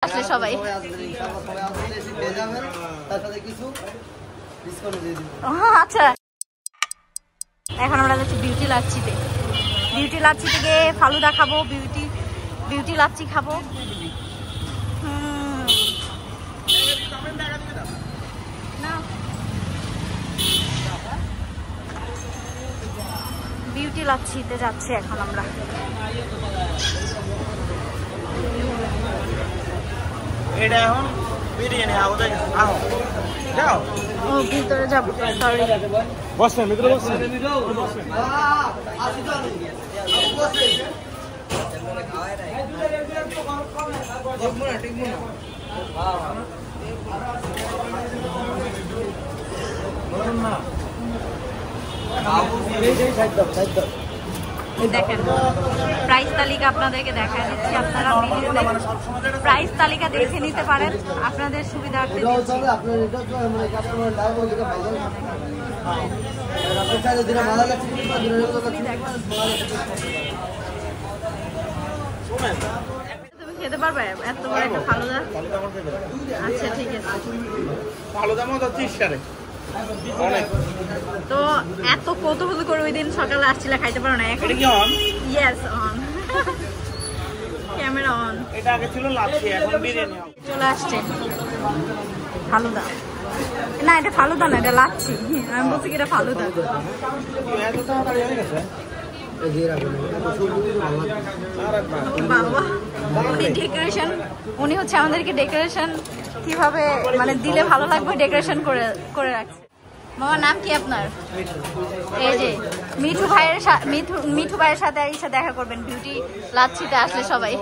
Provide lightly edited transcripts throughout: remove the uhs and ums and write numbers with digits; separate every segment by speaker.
Speaker 1: আসলে সবাই আচ্ছা এখন আমরা যাচ্ছি বিউটি লাচ্ছিতে। বিউটি লাচ্ছি থেকে ফালুদা খাবো, বিউটি লাচ্ছি খাবো। বিউটি লাচ্ছিতে যাচ্ছি এখন আমরা।
Speaker 2: এটা এখন বিরিয়ানি যাও
Speaker 1: ও ভিতরে যাব, সরি
Speaker 2: বসেন ভিতরে বসেন।
Speaker 1: দেখেন প্রাইস তালিকা আপনাদেরকে দেখা দিচ্ছি, আপনারা প্রাইস তালিকা দেখে নিতে পারেন আপনাদের সুবিধার্থে। তুমি খেতে পারবে এত বড় একটা ফালুদা? আচ্ছা ঠিক আছে।
Speaker 2: ফালুদা মতো 30 টাকা
Speaker 1: তো এত কৌতূহল করে ওই দিন সকালে আসছিল, খাইতে পারো না? এখন
Speaker 2: এটা কি on?
Speaker 1: Yes on, camera on.
Speaker 2: এটা আগে ছিল লাচ্ছি, এখন বিরিয়ানি
Speaker 1: চলে আসছে ফালুদা। না এটা ফালুদা না, এটা লাচ্ছি। আমি বলছি কি এটা ফালুদা।
Speaker 2: এত তাড়াতাড়ি হয়ে গেছে।
Speaker 1: বাবা উনি ডেকোরেশন, উনি হচ্ছে আমাদেরকে ডেকোরেশন কিভাবে মানে দিলে ভালো লাগবে ডেকোরেশন করে রাখছে। মামা নাম কি আপনার? এই যে মিঠু ভাইয়ের সাথে আইসা দেখা করবেন বিউটি লাচ্ছিতে আসলে সবাই।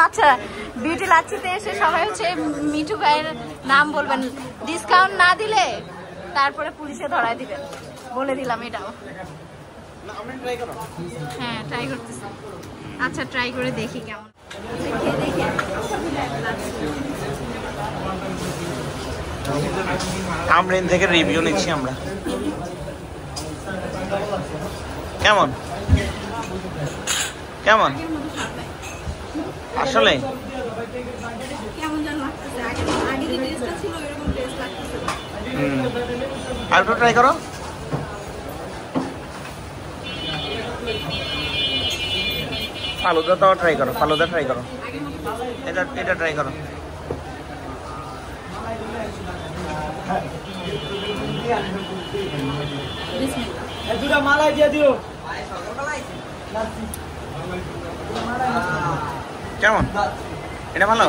Speaker 1: আচ্ছা বিউটি লাচ্ছিতে এসে সবাই হচ্ছে মিঠু ভাইয়ের নাম বলবেন, ডিসকাউন্ট না দিলে তারপরে পুলিশে ধরায় দিবেন, বলে দিলাম এটাও। হ্যাঁ ট্রাই করতেছি। আচ্ছা ট্রাই করে দেখি কেমন।
Speaker 2: আমরিন থেকে রিভিউ নিচ্ছি আমরা। কেমন কেমন আসলে আর একটু ট্রাই করো। ফালুদা তো ট্রাই করো, ফালুদা ট্রাই করো, এটা ট্রাই করো। দুটা মালাই দিয়ে দিও। কেমন এটা ভালো?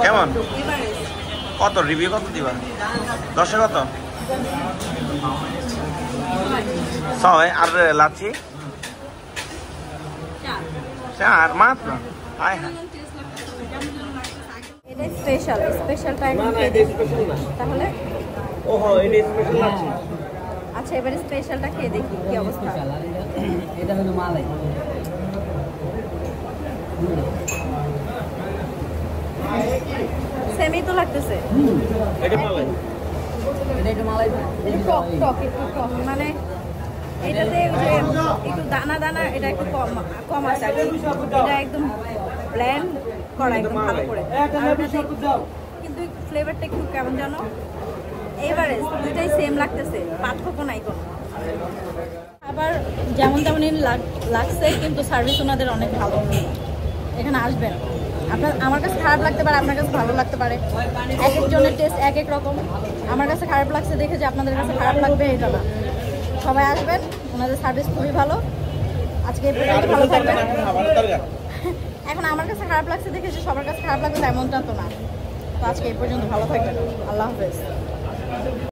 Speaker 2: কেমন কত রিভিউ কত দিবা? 10-এ কত? 6। আর লাচ্ছি 4 মাত্র।
Speaker 1: এটা স্পেশালটা এখন তাহলে।
Speaker 2: ওহো এটা স্পেশাল লাচ্ছি।
Speaker 1: আচ্ছা এবারে স্পেশালটা খেয়ে দেখি কি অবস্থা।
Speaker 3: এটা হলো মালাই।
Speaker 1: সেমই তো লাগতেছে।
Speaker 2: এটা মালাই,
Speaker 3: এটা একটু মালাই
Speaker 1: টক মানে এটাতে একটু দানা দানা, এটা একটু কম আছে আর কি। এটা একদম ব্লেন্ড করা একদম ভালো করে, কিন্তু ফ্লেভারটা একটু কেমন জানো এভারেজ, দুইটাই সেম লাগতেছে, পার্থক্য নাই কোনো। আবার যেমন তেমনই লাগছে, কিন্তু সার্ভিস ওনাদের অনেক ভালো। এখানে আসবেন, আমার কাছে খারাপ লাগতে পারে, আপনার কাছে ভালো লাগতে পারে, এক একজনের টেস্ট এক এক রকম। আমার কাছে খারাপ লাগছে দেখে যে আপনাদের কাছে খারাপ লাগবে এটা না। সবাই আসবেন, ওনাদের সার্ভিস খুবই ভালো। আজকে ভালো থাকবেন। এখন আমার কাছে খারাপ লাগছে দেখে যে সবার কাছে খারাপ লাগবে এমনটা তো না। তো আজকে এই পর্যন্ত ভালো থাকবেন। আল্লাহ হাফেজ।